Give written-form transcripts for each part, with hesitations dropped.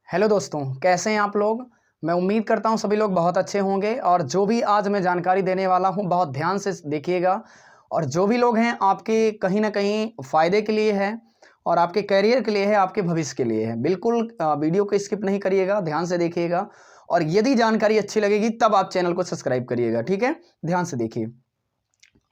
Hello दोस्तों, कैसे हैं आप लोग। मैं उम्मीद करता हूं सभी लोग बहुत अच्छे होंगे और जो भी आज मैं जानकारी देने वाला हूं बहुत ध्यान से देखिएगा। और जो भी लोग हैं आपके कहीं ना कहीं फ़ायदे के लिए है और आपके करियर के लिए है, आपके भविष्य के लिए है। बिल्कुल वीडियो को स्किप नहीं करिएगा, ध्यान से देखिएगा। और यदि जानकारी अच्छी लगेगी तब आप चैनल को सब्सक्राइब करिएगा, ठीक है। ध्यान से देखिए,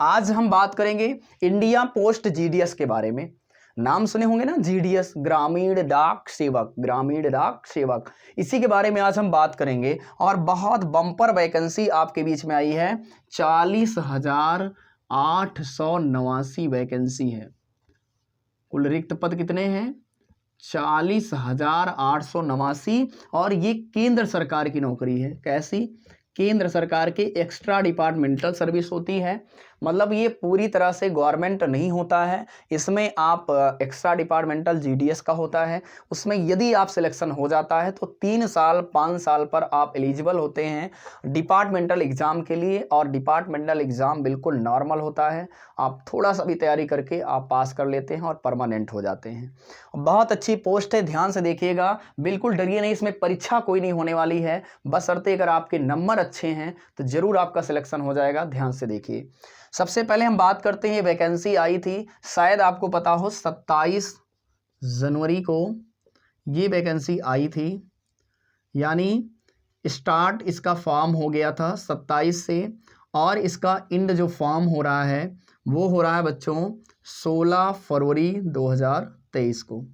आज हम बात करेंगे इंडिया पोस्ट जीडीएस के बारे में। नाम सुने होंगे ना, जीडीएस, ग्रामीण डाक सेवक, ग्रामीण डाक सेवक। इसी के बारे में आज हम बात करेंगे। और बहुत बम्पर वैकेंसी आपके बीच में आई है। 40,889 वैकेंसी है। कुल रिक्त पद कितने हैं? 40,889। और ये केंद्र सरकार की नौकरी है। कैसी? केंद्र सरकार की एक्स्ट्रा डिपार्टमेंटल सर्विस होती है। मतलब ये पूरी तरह से गवर्नमेंट नहीं होता है। इसमें आप एक्स्ट्रा डिपार्टमेंटल जीडीएस का होता है। उसमें यदि आप सिलेक्शन हो जाता है तो 3 साल 5 साल पर आप एलिजिबल होते हैं डिपार्टमेंटल एग्ज़ाम के लिए। और डिपार्टमेंटल एग्ज़ाम बिल्कुल नॉर्मल होता है। आप थोड़ा सा भी तैयारी करके आप पास कर लेते हैं और परमानेंट हो जाते हैं। बहुत अच्छी पोस्ट है, ध्यान से देखिएगा। बिल्कुल डरिए नहीं, इसमें परीक्षा कोई नहीं होने वाली है। बशर्ते अगर आपके नंबर अच्छे हैं तो ज़रूर आपका सिलेक्शन हो जाएगा। ध्यान से देखिए। सबसे पहले हम बात करते हैं, वैकेंसी आई थी, शायद आपको पता हो, 27 जनवरी को ये वैकेंसी आई थी। यानी स्टार्ट इसका फॉर्म हो गया था 27 से। और इसका इंड जो फॉर्म हो रहा है वो हो रहा है बच्चों 16 फरवरी 2023 को।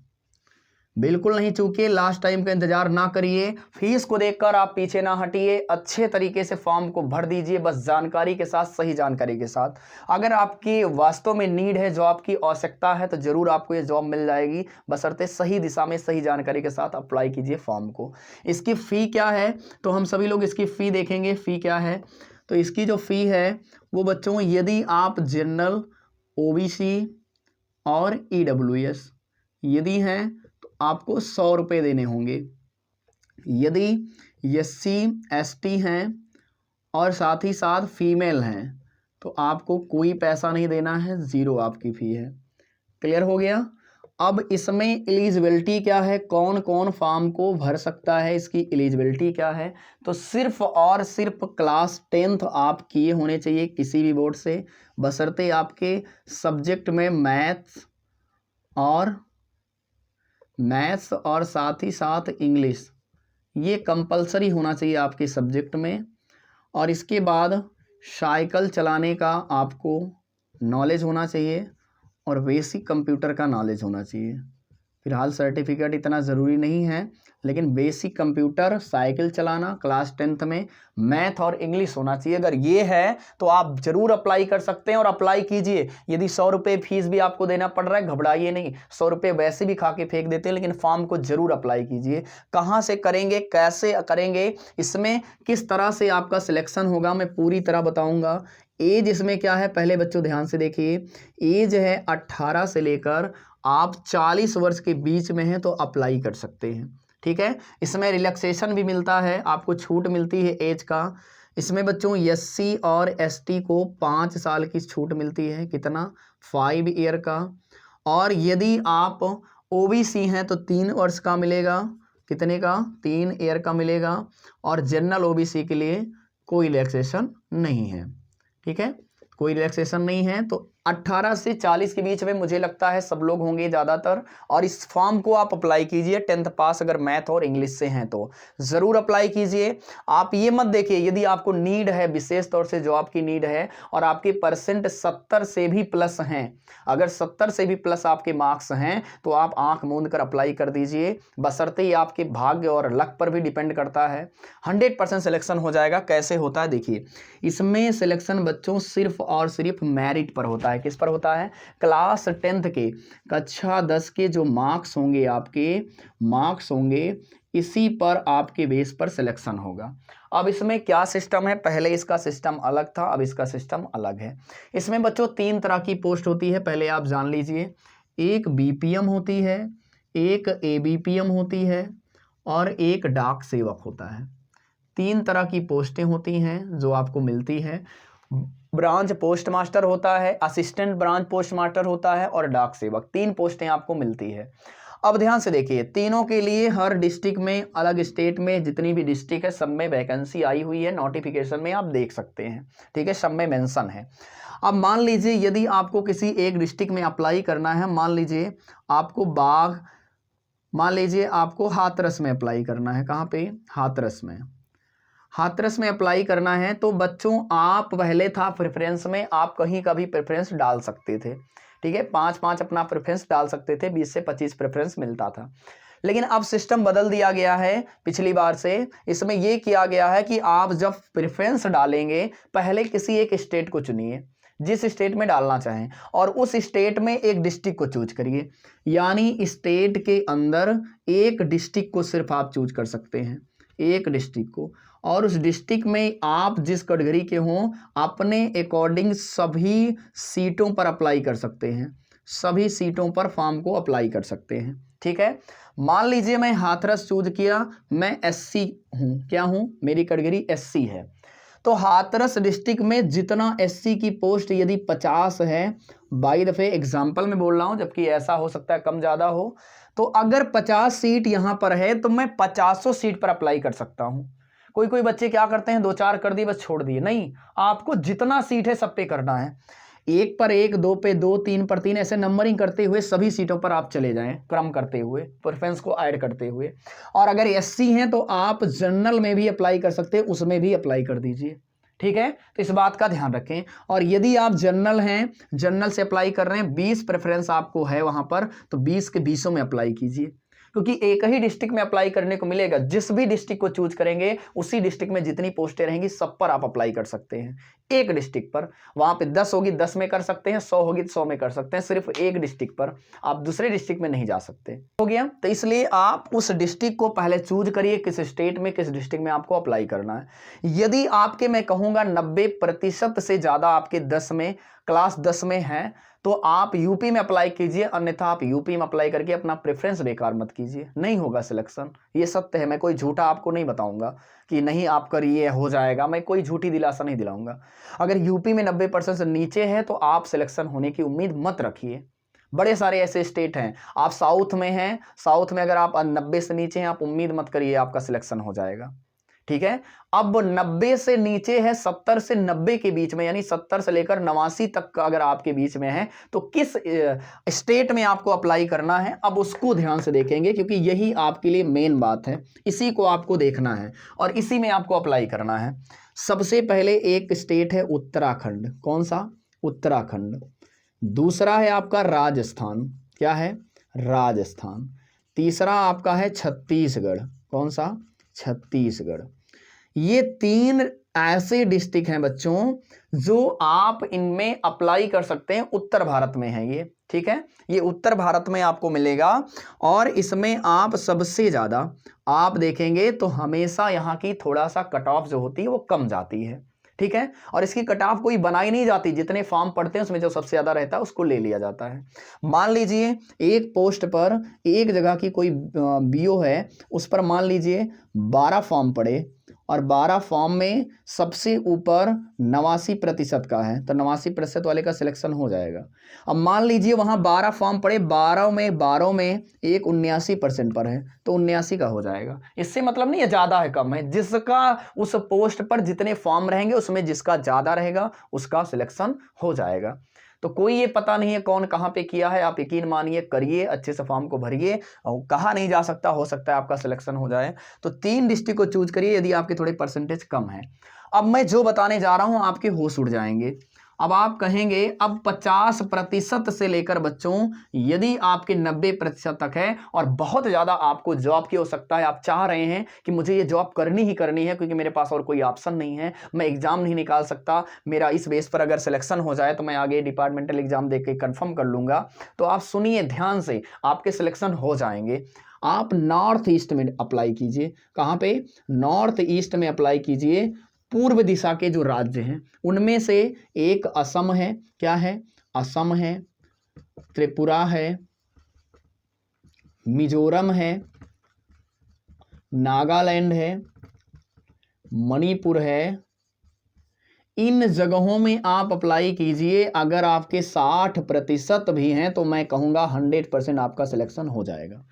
बिल्कुल नहीं चूकिए, लास्ट टाइम का इंतजार ना करिए। फीस को देखकर आप पीछे ना हटिए, अच्छे तरीके से फॉर्म को भर दीजिए, बस जानकारी के साथ, सही जानकारी के साथ। अगर आपकी वास्तव में नीड है, जॉब की आवश्यकता है, तो जरूर आपको ये जॉब मिल जाएगी। बशर्ते सही दिशा में सही जानकारी के साथ अप्लाई कीजिए फॉर्म को। इसकी फ़ी क्या है तो हम सभी लोग इसकी फ़ी देखेंगे। फ़ी क्या है तो इसकी जो फ़ी है वो बच्चों, यदि आप जनरल, ओबीसी और ईडब्ल्यूएस यदि हैं तो आपको 100 रुपये देने होंगे। यदि एससी एसटी हैं और साथ ही साथ फीमेल हैं तो आपको कोई पैसा नहीं देना है, ज़ीरो आपकी फ़ी है। क्लियर हो गया। अब इसमें एलिजिबिलिटी क्या है, कौन कौन फॉर्म को भर सकता है, इसकी एलिजिबिलिटी क्या है तो सिर्फ और सिर्फ क्लास 10th आप किए होने चाहिए किसी भी बोर्ड से। बशर्ते आपके सब्जेक्ट में मैथ्स और साथ ही साथ इंग्लिश ये कंपलसरी होना चाहिए आपके सब्जेक्ट में। और इसके बाद साइकिल चलाने का आपको नॉलेज होना चाहिए और बेसिक कंप्यूटर का नॉलेज होना चाहिए। फिलहाल सर्टिफिकेट इतना ज़रूरी नहीं है, लेकिन बेसिक कंप्यूटर, साइकिल चलाना, क्लास 10th में मैथ और इंग्लिश होना चाहिए। अगर ये है तो आप ज़रूर अप्लाई कर सकते हैं और अप्लाई कीजिए। यदि 100 रुपये फीस भी आपको देना पड़ रहा है, घबराइए नहीं। 100 रुपये वैसे भी खा के फेंक देते हैं, लेकिन फॉर्म को ज़रूर अप्लाई कीजिए। कहाँ से करेंगे, कैसे करेंगे, इसमें किस तरह से आपका सिलेक्शन होगा, मैं पूरी तरह बताऊँगा। एज इसमें क्या है, पहले बच्चों ध्यान से देखिए। एज है 18 से लेकर आप 40 वर्ष के बीच में हैं तो अप्लाई कर सकते हैं, ठीक है। इसमें रिलैक्सेशन भी मिलता है, आपको छूट मिलती है एज का। इसमें बच्चों एससी और एसटी को 5 साल की छूट मिलती है। कितना? 5 ईयर का। और यदि आप ओबीसी हैं तो 3 वर्ष का मिलेगा। कितने का? 3 ईयर का मिलेगा। और जनरल ओबीसी के लिए कोई रिलैक्सेशन नहीं है, ठीक है, कोई रिलैक्सेशन नहीं है। तो 18 से 40 के बीच में मुझे लगता है सब लोग होंगे ज़्यादातर। और इस फॉर्म को आप अप्लाई कीजिए 10th पास अगर मैथ और इंग्लिश से हैं तो ज़रूर अप्लाई कीजिए। आप ये मत देखिए, यदि आपको नीड है, विशेष तौर से जॉब की नीड है और आपके परसेंट 70 से भी प्लस हैं, अगर 70 से भी प्लस आपके मार्क्स हैं तो आप आंख मूंद कर अप्लाई कर दीजिए। बशर्ते ये आपके भाग्य और लक पर भी डिपेंड करता है। 100% सिलेक्शन हो जाएगा। कैसे होता है देखिए, इसमें सिलेक्शन बच्चों सिर्फ और सिर्फ मेरिट पर होता है। किस पर होता है? क्लास 10th के, कक्षा 10 के जो मार्क्स होंगे, आपके मार्क्स होंगे, इसी पर आपके बेस पर सिलेक्शन होगा। अब इसमें क्या सिस्टम है, पहले इसका सिस्टम अलग था, अब इसका सिस्टम अलग है। इसमें बच्चों 3 तरह की पोस्ट होती है, पहले आप जान लीजिए। एक बीपीएम होती है, एक एबीपीएम होती है और एक डाक सेवक होता है। 3 तरह की पोस्टें होती हैं जो आपको मिलती है। ब्रांच पोस्ट मास्टर होता है, असिस्टेंट ब्रांच पोस्ट मास्टर होता है और डाक सेवक। 3 पोस्टें आपको मिलती है। अब ध्यान से देखिए, तीनों के लिए हर डिस्ट्रिक्ट में, अलग स्टेट में जितनी भी डिस्ट्रिक्ट है सब में वैकेंसी आई हुई है, नोटिफिकेशन में आप देख सकते हैं, ठीक है, सब में मेंशन है। अब मान लीजिए यदि आपको किसी एक डिस्ट्रिक्ट में अप्लाई करना है, मान लीजिए आपको मान लीजिए आपको हाथरस में अप्लाई करना है। कहाँ पे? हाथरस में अप्लाई करना है, तो बच्चों आप पहले था प्रेफरेंस में, आप कहीं का भी प्रेफरेंस डाल सकते थे, ठीक है, 5-5 अपना प्रेफरेंस डाल सकते थे, 20 से 25 प्रेफरेंस मिलता था। लेकिन अब सिस्टम बदल दिया गया है पिछली बार से। इसमें यह किया गया है कि आप जब प्रेफरेंस डालेंगे पहले किसी एक स्टेट को चुनिए, जिस स्टेट में डालना चाहें, और उस स्टेट में एक डिस्ट्रिक्ट को चूज करिए। यानी स्टेट के अंदर एक डिस्ट्रिक्ट को सिर्फ आप चूज कर सकते हैं, एक डिस्ट्रिक्ट को, और उस डिस्ट्रिक्ट में आप जिस कैटेगरी के हों अपने अकॉर्डिंग सभी सीटों पर अप्लाई कर सकते हैं, सभी सीटों पर फॉर्म को अप्लाई कर सकते हैं, ठीक है। मान लीजिए मैं हाथरस चूज किया, मैं एससी हूं, क्या हूं, मेरी कैटेगरी एससी है, तो हाथरस डिस्ट्रिक्ट में जितना एससी की पोस्ट यदि 50 है, बाई दफे एग्जाम्पल में बोल रहा हूं, जबकि ऐसा हो सकता है कम ज्यादा हो, तो अगर 50 सीट यहां पर है तो मैं 50 सीट पर अप्लाई कर सकता हूं। कोई कोई बच्चे क्या करते हैं, 2-4 कर दिए बस छोड़ दिए, नहीं, आपको जितना सीट है सब पे करना है, 1 पर 1, 2 पे 2, 3 पर 3, ऐसे नंबरिंग करते हुए सभी सीटों पर आप चले जाएं, क्रम करते हुए, प्रेफरेंस को ऐड करते हुए। और अगर एससी हैं तो आप जनरल में भी अप्लाई कर सकते हैं, उसमें भी अप्लाई कर दीजिए, ठीक है। तो इस बात का ध्यान रखें। और यदि आप जनरल हैं, जनरल से अप्लाई कर रहे हैं, 20 प्रेफरेंस आपको है वहां पर, तो 20 के 20 में अप्लाई कीजिए, क्योंकि एक ही डिस्ट्रिक्ट में अप्लाई करने को मिलेगा। जिस भी डिस्ट्रिक्ट को चूज करेंगे उसी डिस्ट्रिक्ट में जितनी पोस्टें रहेंगी सब पर आप अप्लाई कर सकते हैं, एक डिस्ट्रिक्ट पर। वहां पे 10 होगी 10 में कर सकते हैं, 100 होगी 100 में कर सकते हैं, सिर्फ एक डिस्ट्रिक्ट पर, आप दूसरे डिस्ट्रिक्ट में नहीं जा सकते, हो गया। तो इसलिए आप उस डिस्ट्रिक्ट को पहले चूज करिए, किस स्टेट में, किस डिस्ट्रिक्ट में आपको अप्लाई करना है। यदि आपके, मैं कहूंगा 90% से ज्यादा आपके 10 में, क्लास 10 में है, तो आप यूपी में अप्लाई कीजिए, अन्यथा आप यूपी में अप्लाई करके अपना प्रेफरेंस बेकार मत कीजिए, नहीं होगा सिलेक्शन, ये सत्य है। मैं कोई झूठा आपको नहीं बताऊंगा कि नहीं आप करिए हो जाएगा, मैं कोई झूठी दिलासा नहीं दिलाऊंगा। अगर यूपी में 90% से नीचे है तो आप सिलेक्शन होने की उम्मीद मत रखिए। बड़े सारे ऐसे स्टेट हैं, आप साउथ में हैं, साउथ में अगर आप 90 से नीचे हैं, आप उम्मीद मत करिए आपका सिलेक्शन हो जाएगा, ठीक है। अब 90 से नीचे है, 70 से 90 के बीच में, यानी 70 से लेकर 89 तक का अगर आपके बीच में है, तो किस स्टेट में आपको अप्लाई करना है, अब उसको ध्यान से देखेंगे, क्योंकि यही आपके लिए मेन बात है, इसी को आपको देखना है और इसी में आपको अप्लाई करना है। सबसे पहले एक स्टेट है उत्तराखंड, कौन सा? उत्तराखंड। दूसरा है आपका राजस्थान, क्या है? राजस्थान। तीसरा आपका है छत्तीसगढ़, कौन सा? छत्तीसगढ़। ये 3 ऐसे डिस्ट्रिक्ट हैं बच्चों जो आप इनमें अप्लाई कर सकते हैं, उत्तर भारत में है ये, ठीक है, ये उत्तर भारत में आपको मिलेगा। और इसमें आप सबसे ज्यादा आप देखेंगे तो हमेशा यहाँ की थोड़ा सा कट ऑफ जो होती है वो कम जाती है, ठीक है। और इसकी कट ऑफ कोई बनाई नहीं जाती, जितने फॉर्म पढ़ते हैं उसमें जो सबसे ज्यादा रहता है उसको ले लिया जाता है। मान लीजिए एक पोस्ट पर, एक जगह की कोई बीओ है, उस पर मान लीजिए 12 फॉर्म पड़े, और 12 फॉर्म में सबसे ऊपर 89% का है, तो 89% वाले का सिलेक्शन हो जाएगा। अब मान लीजिए वहां 12 फॉर्म पड़े, 12 में एक 79% पर है, तो 79 का हो जाएगा। इससे मतलब नहीं है ज्यादा है कम है, जिसका उस पोस्ट पर जितने फॉर्म रहेंगे उसमें जिसका ज्यादा रहेगा उसका सिलेक्शन हो जाएगा। तो कोई ये पता नहीं है कौन कहां पे किया है, आप यकीन मानिए, करिए, अच्छे से फॉर्म को भरिए, और कहा नहीं जा सकता, हो सकता है आपका सिलेक्शन हो जाए। तो 3 डिस्ट्रिक्ट को चूज करिए यदि आपके थोड़े परसेंटेज कम है। अब मैं जो बताने जा रहा हूं आपके होश उड़ जाएंगे। अब आप कहेंगे अब 50% से लेकर बच्चों यदि आपके 90% तक है और बहुत ज्यादा आपको जॉब की हो सकता है, आप चाह रहे हैं कि मुझे ये जॉब करनी ही करनी है क्योंकि मेरे पास और कोई ऑप्शन नहीं है, मैं एग्जाम नहीं निकाल सकता, मेरा इस बेस पर अगर सिलेक्शन हो जाए तो मैं आगे डिपार्टमेंटल एग्जाम दे के कंफर्म कर लूंगा, तो आप सुनिए ध्यान से, आपके सिलेक्शन हो जाएंगे। आप नॉर्थ ईस्ट में अप्लाई कीजिए। कहां पे? नॉर्थ ईस्ट में अप्लाई कीजिए। पूर्व दिशा के जो राज्य हैं उनमें से एक असम है, क्या है? असम है, त्रिपुरा है, मिजोरम है, नागालैंड है, मणिपुर है, इन जगहों में आप अप्लाई कीजिए। अगर आपके 60% भी हैं तो मैं कहूँगा 100% आपका सिलेक्शन हो जाएगा।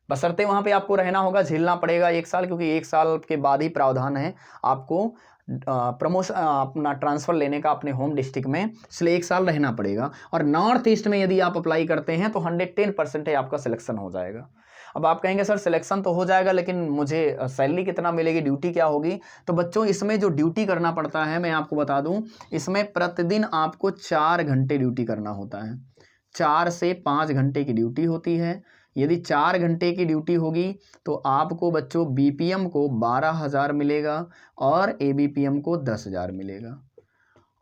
बशर्ते वहाँ पे आपको रहना होगा, झेलना पड़ेगा 1 साल, क्योंकि 1 साल के बाद ही प्रावधान है आपको प्रमोशन अपना ट्रांसफ़र लेने का अपने होम डिस्ट्रिक्ट में, इसलिए 1 साल रहना पड़ेगा। और नॉर्थ ईस्ट में यदि आप अप्लाई करते हैं तो 110% है आपका सिलेक्शन हो जाएगा। अब आप कहेंगे सर सिलेक्शन तो हो जाएगा लेकिन मुझे सैलरी कितना मिलेगी, ड्यूटी क्या होगी? तो बच्चों इसमें जो ड्यूटी करना पड़ता है मैं आपको बता दूं, इसमें प्रतिदिन आपको 4 घंटे ड्यूटी करना होता है। 4 से 5 घंटे की ड्यूटी होती है। यदि 4 घंटे की ड्यूटी होगी तो आपको बच्चों बीपीएम को 12,000 मिलेगा और एबीपीएम को 10,000 मिलेगा।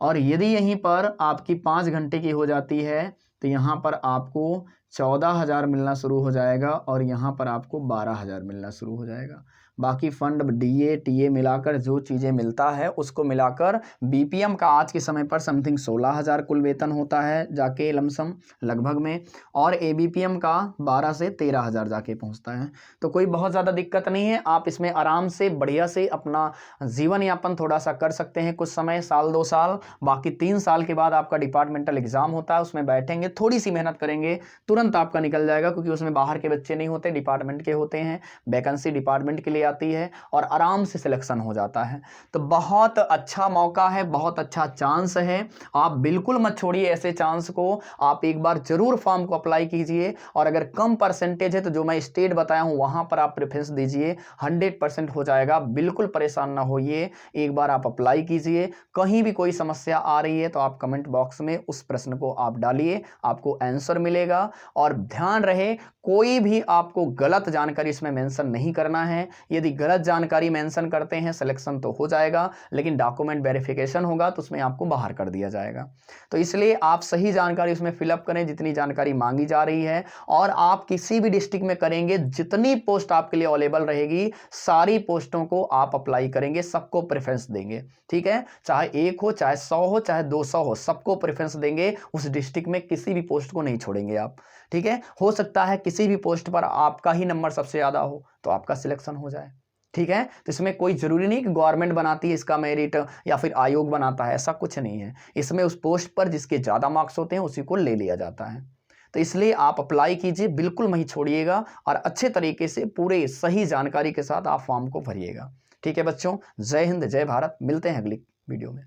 और यदि यहीं पर आपकी 5 घंटे की हो जाती है तो यहाँ पर आपको 14,000 मिलना शुरू हो जाएगा और यहाँ पर आपको 12,000 मिलना शुरू हो जाएगा। बाकी फंड डीए टीए मिलाकर जो चीज़ें मिलता है उसको मिलाकर बीपीएम का आज के समय पर समथिंग 16,000 कुल वेतन होता है जाके लमसम लगभग में, और एबीपीएम का 12 से 13,000 जाके पहुंचता है। तो कोई बहुत ज़्यादा दिक्कत नहीं है, आप इसमें आराम से बढ़िया से अपना जीवन यापन थोड़ा सा कर सकते हैं कुछ समय, साल 2 साल। बाकी 3 साल के बाद आपका डिपार्टमेंटल एग्जाम होता है, उसमें बैठेंगे, थोड़ी सी मेहनत करेंगे, तुरंत आपका निकल जाएगा, क्योंकि उसमें बाहर के बच्चे नहीं होते, डिपार्टमेंट के होते हैं। वैकेंसी डिपार्टमेंट के लिए आती है और आराम से सिलेक्शन हो जाता है। तो बहुत अच्छा मौका है, बहुत अच्छा चांस है, आप बिल्कुल मत छोड़िए ऐसे चांस को। आप एक बार जरूर फॉर्म को अप्लाई कीजिए और अगर कम परसेंटेज है तो जो मैं स्टेट बताया हूं वहां पर आप प्रेफरेंस दीजिए, 100% हो जाएगा। बिल्कुल परेशान ना होइए, एक बार आप अप्लाई कीजिए। कहीं भी कोई समस्या आ रही है तो आप कमेंट बॉक्स में उस प्रश्न को आप डालिए, आपको आंसर मिलेगा। और ध्यान रहे कोई भी आपको गलत जानकारी इसमें मेंशन नहीं करना है। यदि गलत जानकारी मेंशन करते हैं सिलेक्शन तो हो जाएगा, लेकिन डॉक्यूमेंट वेरिफिकेशन होगा तो उसमें आपको बाहर कर दिया जाएगा। तो इसलिए आप सही जानकारी उसमें फिलअप करें जितनी जानकारी मांगी जा रही है, और आप किसी भी डिस्ट्रिक्ट में करेंगे जितनी पोस्ट आपके लिए अवेलेबल रहेगी सारी पोस्टों को आप अप्लाई करेंगे, सबको प्रेफरेंस देंगे। ठीक है, चाहे 1 हो, चाहे 100 हो, चाहे 200 हो, सबको प्रेफरेंस देंगे। उस डिस्ट्रिक्ट में किसी भी पोस्ट को नहीं छोड़ेंगे आप। ठीक है, हो सकता है किसी भी पोस्ट पर आपका ही नंबर सबसे ज्यादा हो तो आपका सिलेक्शन हो जाए। ठीक है, तो इसमें कोई जरूरी नहीं कि गवर्नमेंट बनाती है इसका मेरिट या फिर आयोग बनाता है, ऐसा कुछ नहीं है। इसमें उस पोस्ट पर जिसके ज्यादा मार्क्स होते हैं उसी को ले लिया जाता है। तो इसलिए आप अप्लाई कीजिए, बिल्कुल नहीं छोड़िएगा और अच्छे तरीके से पूरे सही जानकारी के साथ आप फॉर्म को भरिएगा। ठीक है बच्चों, जय हिंद, जय भारत। मिलते हैं अगली वीडियो में।